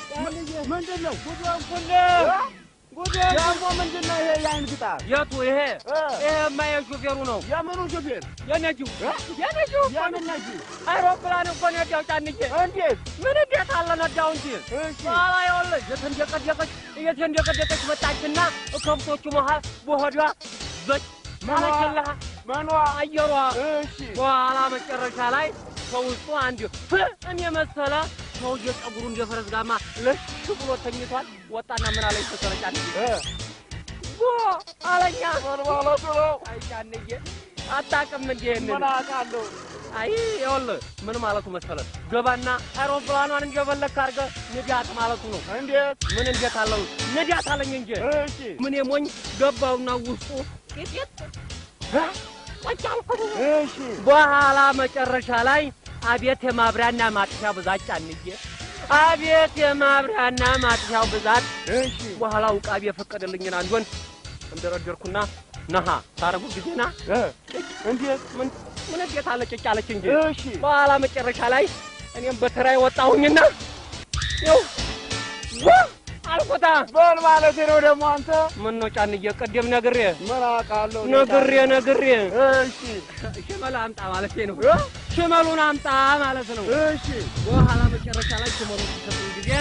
ጫንዬ ምንድነው ጉዶን ኩል ጉዶን ያሞ ምንድነው ይሄ ያን ግጣር የቱ ይሄማ የሹፌሩ ነው የምኑ ሹፌር የነጂው የምነጂ አይሮፕላን እኮ ነዳው ጫንዬ እንዴት ምን እንዴት አለ ነዳው እንጂ ኋላ ይኸውልህ የተንደቀደቀች መጣችና ከብቶቹ መሃል በሆዷ ማለችልህ ማኗ አየሯ እሺ በኋላ መጨረሻ ላይ ከውስጡ አንድ ፍም የመሰለ ሰውዬ ፀጉሩ እንደፈረስ ጋማ ለሽ ብሎ ተኝቷል። ወጣና ምን አለኝ ተሰረጫኝ አለኛ ወርዋላቱ ነው አይ ጫንዬ አታውቅም እንዴ ምን አውቃለሁ አይ ይኸውልህ ምን ማለቱ መሰለህ ገባና አይሮፕላኗን እንደፈለክ አድርገህ ንዳት ማለቱ ነው እንዴት ምን እንዴት አለው ንዳት አለኝ እንጂ እሺ ምን የሞኝ ገባውና ውስጡ ቄጤት እሺ በኋላ መጨረሻ ላይ አቤት የማብሪያና ማጥፊያ ብዛት ጫንዬ አቤት የማብሪያና ማጥፊያው ብዛት እሺ በኋላ ውቃቢ የፈቀደልኝን አንድ ወንድ እንደረደርኩና ነሃ ታረጉ ጊዜና እንዴት ምን እንዴት አለ ጭጭ አለች እንጂ እሺ በኋላ መጨረሻ ላይ እኔም በተራይ ወጣሁኝና ይው አልቆታ በል ማለት ነው ደግሞ አንተ ምን ነው ጫንዬ ቀደም ነግሬ ምን አውቃለሁ ነግሬ እሺ ሽመል አምጣ ማለት ነው ሽመሉን አምጣ ማለት ነው እሺ በኋላ መጨረሻ ላይ ሽመሉን ሲሰጡኝ ጊዜ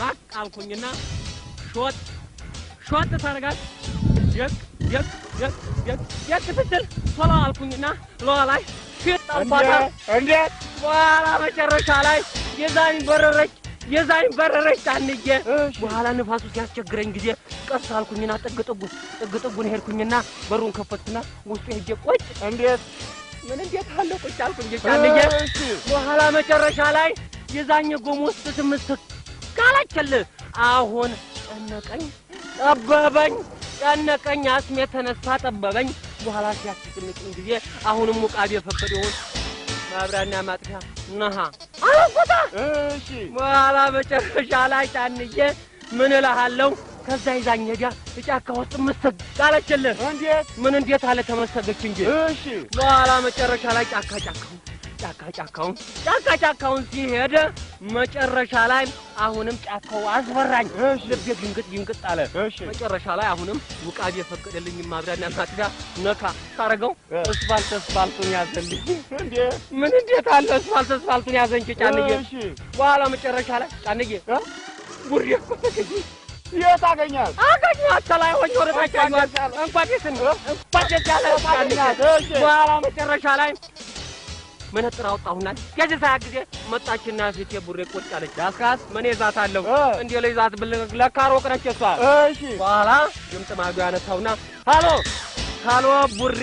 ራቅ አልኩኝና ሾት ታረጋት የክ ትትል ቶሎ አልኩኝና ሎላ ላይ ፊት አልኳታ እንዴት በኋላ መጨረሻ ላይ የዛኝ በረረች ጫንዬ በኋላ ንፋሱ ሲያስቸግረኝ ጊዜ ቀስ አልኩኝና ጥግጥጉን ሄድኩኝና በሩን ከፈትኩና ውስጡ ሄጄ ቁጭ እንዴት ምን እንዴት አለ ቁጭ አልኩኝ ጫንዬ በኋላ መጨረሻ ላይ የዛኝ ጎም ውስጥ ትምስክ ካላችልህ አሁን ጨነቀኝ አስሜ ተነሳ ጠበበኝ በኋላ ሲያስጨንቀኝ ጊዜ አሁንም ሙቃቢ የፈቀደውን ማብራና ማጥፊያ ነሃ አልቆታ እሺ በኋላ መጨረሻ ላይ ጫንዬ ምን እልሃለሁ ከዛ ይዛኝ ሄዳ ጫካ ውስጥ መስገ አለችልህ እንዴት ምን እንዴት አለ ተመሰገች እንጂ እሺ በኋላ መጨረሻ ላይ ጫካውን ሲሄድ መጨረሻ ታረገው አሁንም ጫካው አስፈራኝ ልቤ ግንግጥ አለ መጨረሻ ላይ አሁንም ውቃቢ የፈቀደልኝ ማብራና ማጥፊያ ነካ ታረገው እስፋልቱን ያዘልኝ እንዴ ምን እንዴት አለ እስፋልቱን ያዘኝ ጫንዬ በኋላ መጨረሻ ላይ ጫንዬ ቡሬ የት አገኛት ተላይ ሆኜ ወደ ታች እንኳን ያለ በኋላ መጨረሻ ላይ መነጥር አውጣሁና ከዚህ ጊዜ መጣችና ፊቴ ቡሬ ቁጭ አለች አስካት ምን ይዛታለሁ እንዴ ለይዛት ለካሮ ቅረች እሷ እሺ በኋላ ድምጽ ማጉያ ያነሳውና ሃሎ ቡሬ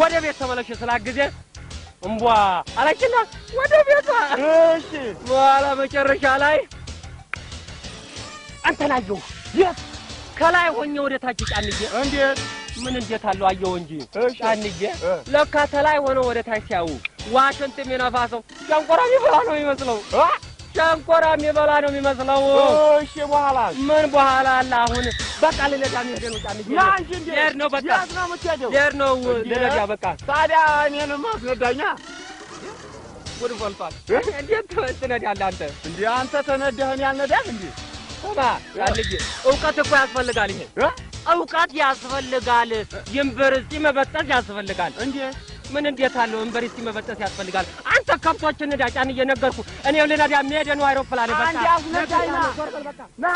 ወደ ቤት ተመለሽ ስላጊዜ እንቧ አለችና ወደ ቤቷ እሺ በኋላ መጨረሻ ላይ አንተላየው የት ከላይ ሆኜ ወደ ታች ጫንዬ እንዴት ምን እንዴት አለው አየው እንጂ ጫንዬ ለካ ተላይ ሆኖ ወደ ታች ሲያው ዋሽንት የሚነፋሰው ሸንኮራ የሚበላ ነው የሚመስለው እሺ በኋላ ምን በኋላ አለ አሁን በቃ ለነዳ ሄደ ነው ጫንዬ ያንቺ እንዴ ነው በቃ ነው የምትሄደው ነው ለነዳ በቃ ታዲያ እኔንም አስነዳኛ ወደ ፈልፋል እንዴት ትነዳለህ አንተ እንዴ አንተ ተነዳህን ያልነዳህ እንዴ ጫንዬ እውቀት እኮ ያስፈልጋል ይሄ እውቀት ያስፈልጋል ዩኒቨርሲቲ መበጠስ ያስፈልጋል እንዴ ምን እንዴት አለው ዩኒቨርሲቲ መበጠስ ያስፈልጋል አንተ ከብቶችን ነዳ ጫንዬ ነገርኩ እኔ ለነዳ መሄድ ነው አይሮፕላን በቃ አንዴ አስነዳኝና ና